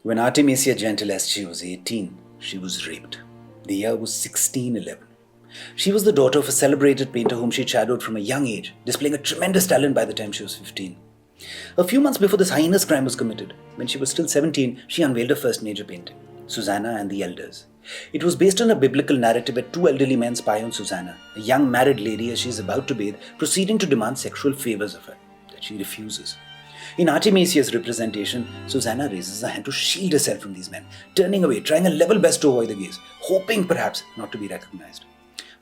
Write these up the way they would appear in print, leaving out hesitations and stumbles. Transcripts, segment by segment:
When Artemisia gentileschi was 18, she was raped. The year was 1611. She was the daughter of a celebrated painter whom she shadowed from a young age, displaying a tremendous talent by the time she was 15. A few months before this heinous crime was committed, when she was still 17, she unveiled her first major painting, Susanna and the Elders. It was based on a biblical narrative where two elderly men spy on Susanna, a young married lady as she is about to bathe, proceeding to demand sexual favors of her, that she refuses. In Artemisia's representation, Susanna raises a hand to shield herself from these men, turning away, trying her level best to avoid the gaze, hoping perhaps not to be recognized.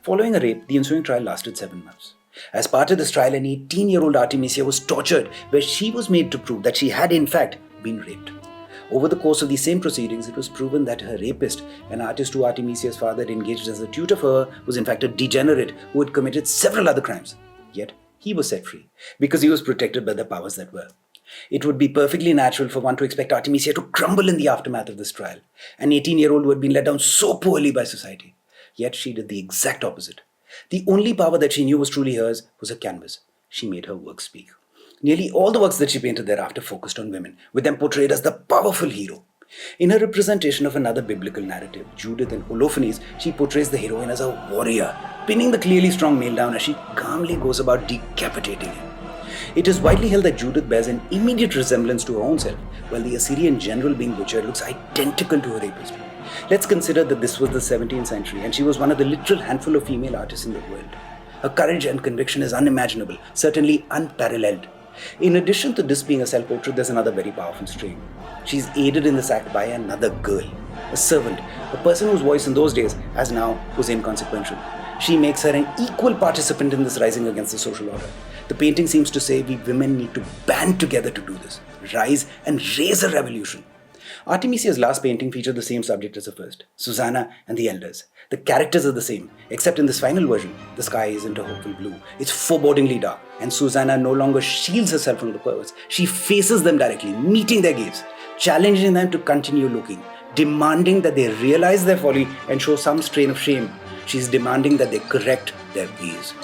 Following a rape, the ensuing trial lasted 7 months. As part of this trial, an 18-year-old Artemisia was tortured, where she was made to prove that she had in fact been raped. Over the course of these same proceedings, it was proven that her rapist, an artist who Artemisia's father had engaged as a tutor for her, was in fact a degenerate who had committed several other crimes. Yet, he was set free, because he was protected by the powers that were. It would be perfectly natural for one to expect Artemisia to crumble in the aftermath of this trial, an 18-year-old who had been let down so poorly by society. Yet she did the exact opposite. The only power that she knew was truly hers was her canvas. She made her work speak. Nearly all the works that she painted thereafter focused on women, with them portrayed as the powerful hero. In her representation of another biblical narrative, Judith and Holofernes, she portrays the heroine as a warrior, pinning the clearly strong male down as she calmly goes about decapitating him. It is widely held that Judith bears an immediate resemblance to her own self, while the Assyrian general being butchered looks identical to her rapist. Let's consider that this was the 17th century and she was one of the literal handful of female artists in the world. Her courage and conviction is unimaginable, certainly unparalleled. In addition to this being a self-portrait, there's another very powerful strain. She's aided in this act by another girl, a servant, a person whose voice in those days, as now, was inconsequential. She makes her an equal participant in this rising against the social order. The painting seems to say we women need to band together to do this, rise and raise a revolution. Artemisia's last painting featured the same subject as the first, Susanna and the Elders. The characters are the same, except in this final version, the sky isn't a hopeful blue. It's forebodingly dark, and Susanna no longer shields herself from the perverts. She faces them directly, meeting their gaze, challenging them to continue looking, demanding that they realize their folly and show some strain of shame. She's demanding that they correct their ways.